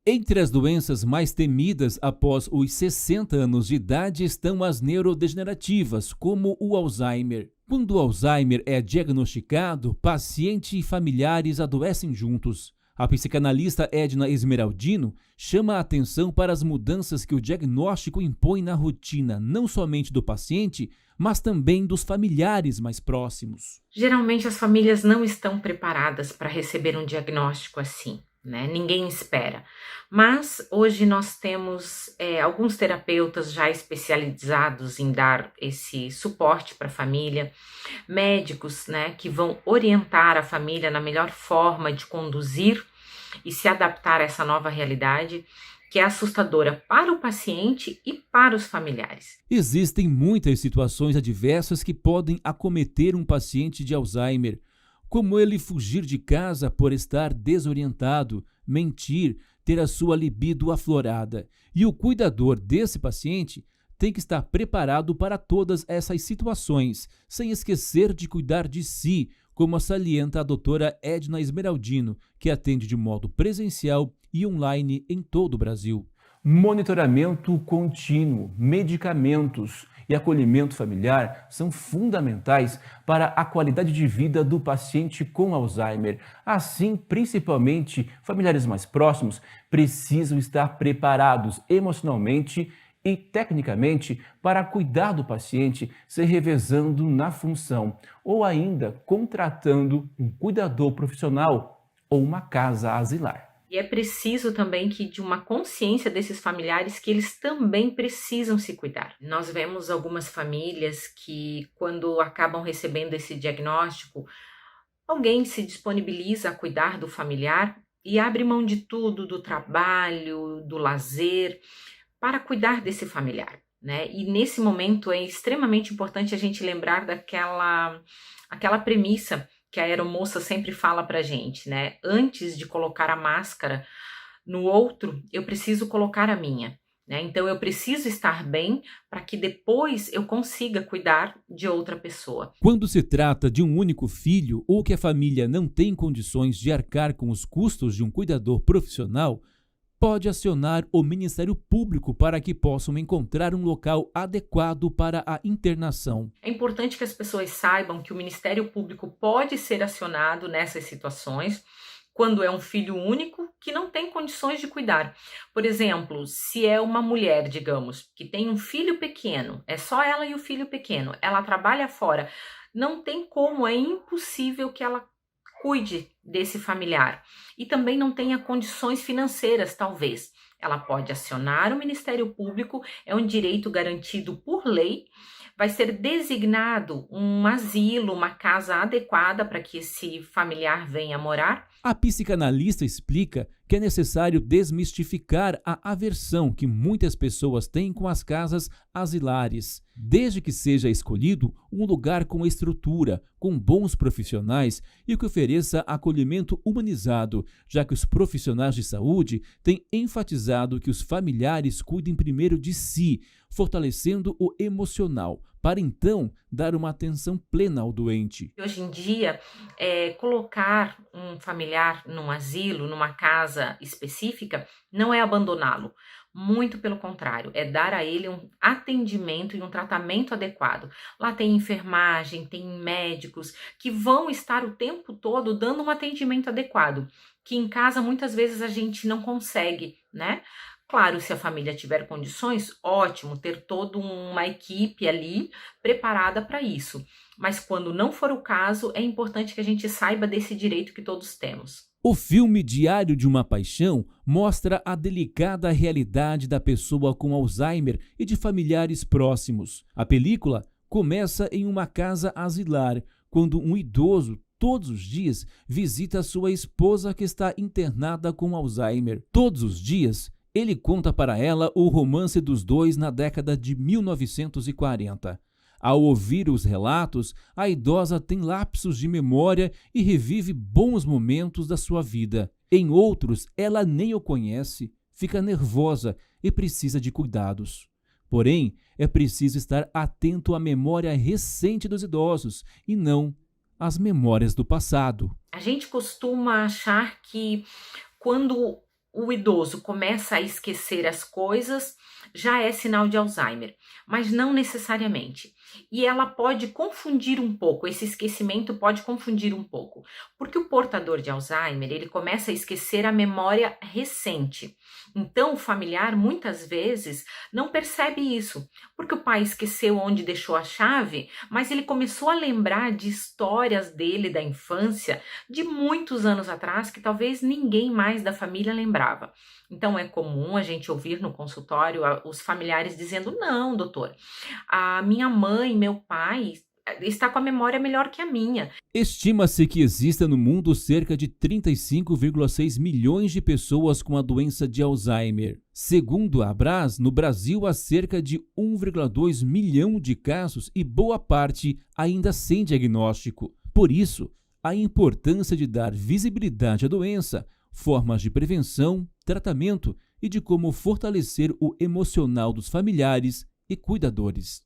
Entre as doenças mais temidas após os 60 anos de idade estão as neurodegenerativas, como o Alzheimer. Quando o Alzheimer é diagnosticado, paciente e familiares adoecem juntos. A psicanalista Edna Esmeraldino chama a atenção para as mudanças que o diagnóstico impõe na rotina, não somente do paciente, mas também dos familiares mais próximos. Geralmente as famílias não estão preparadas para receber um diagnóstico assim, né? Ninguém espera. Mas hoje nós temos alguns terapeutas já especializados em dar esse suporte para a família, médicos, né, que vão orientar a família na melhor forma de conduzir e se adaptar a essa nova realidade, que é assustadora para o paciente e para os familiares. Existem muitas situações adversas que podem acometer um paciente de Alzheimer, como ele fugir de casa por estar desorientado, mentir, ter a sua libido aflorada. E o cuidador desse paciente tem que estar preparado para todas essas situações, sem esquecer de cuidar de si, como salienta a doutora Edna Esmeraldino, que atende de modo presencial e online em todo o Brasil. Monitoramento contínuo, medicamentos e acolhimento familiar são fundamentais para a qualidade de vida do paciente com Alzheimer. Assim, principalmente, familiares mais próximos precisam estar preparados emocionalmente e tecnicamente para cuidar do paciente, se revezando na função ou ainda contratando um cuidador profissional ou uma casa asilar. E é preciso também que de uma consciência desses familiares que eles também precisam se cuidar. Nós vemos algumas famílias que, quando acabam recebendo esse diagnóstico, alguém se disponibiliza a cuidar do familiar e abre mão de tudo, do trabalho, do lazer, para cuidar desse familiar, né? E nesse momento é extremamente importante a gente lembrar aquela premissa que a aeromoça sempre fala pra gente, né? Antes de colocar a máscara no outro, eu preciso colocar a minha, né? Então eu preciso estar bem para que depois eu consiga cuidar de outra pessoa. Quando se trata de um único filho ou que a família não tem condições de arcar com os custos de um cuidador profissional, pode acionar o Ministério Público para que possam encontrar um local adequado para a internação. É importante que as pessoas saibam que o Ministério Público pode ser acionado nessas situações, quando é um filho único que não tem condições de cuidar. Por exemplo, se é uma mulher, digamos, que tem um filho pequeno, é só ela e o filho pequeno, ela trabalha fora, não tem como, é impossível que ela cuide desse familiar e também não tenha condições financeiras, talvez. Ela pode acionar o Ministério Público, é um direito garantido por lei, vai ser designado um asilo, uma casa adequada para que esse familiar venha morar. A psicanalista explica que é necessário desmistificar a aversão que muitas pessoas têm com as casas asilares, desde que seja escolhido um lugar com estrutura, com bons profissionais e que ofereça acolhimento humanizado, já que os profissionais de saúde têm enfatizado que os familiares cuidem primeiro de si, fortalecendo o emocional, para então dar uma atenção plena ao doente. Hoje em dia, colocar um familiar num asilo, numa casa específica, não é abandoná-lo. Muito pelo contrário, é dar a ele um atendimento e um tratamento adequado. Lá tem enfermagem, tem médicos que vão estar o tempo todo dando um atendimento adequado, que em casa muitas vezes a gente não consegue, né? Claro, se a família tiver condições, ótimo, ter toda uma equipe ali preparada para isso. Mas quando não for o caso, é importante que a gente saiba desse direito que todos temos. O filme Diário de uma Paixão mostra a delicada realidade da pessoa com Alzheimer e de familiares próximos. A película começa em uma casa asilar, quando um idoso todos os dias visita sua esposa que está internada com Alzheimer. Todos os dias, ele conta para ela o romance dos dois na década de 1940. Ao ouvir os relatos, a idosa tem lapsos de memória e revive bons momentos da sua vida. Em outros, ela nem o conhece, fica nervosa e precisa de cuidados. Porém, é preciso estar atento à memória recente dos idosos e não às memórias do passado. A gente costuma achar que quando o idoso começa a esquecer as coisas, já é sinal de Alzheimer, mas não necessariamente. E ela pode confundir um pouco, esse esquecimento pode confundir um pouco, porque o portador de Alzheimer, ele começa a esquecer a memória recente. Então, o familiar muitas vezes não percebe isso, porque o pai esqueceu onde deixou a chave, mas ele começou a lembrar de histórias dele da infância, de muitos anos atrás, que talvez ninguém mais da família lembrava. Então, é comum a gente ouvir no consultório os familiares dizendo: não, doutor, a minha mãe, meu pai está com a memória melhor que a minha. Estima-se que exista no mundo cerca de 35,6 milhões de pessoas com a doença de Alzheimer. Segundo a Abras, no Brasil há cerca de 1,2 milhão de casos e boa parte ainda sem diagnóstico. Por isso, a importância de dar visibilidade à doença, formas de prevenção, tratamento e de como fortalecer o emocional dos familiares e cuidadores.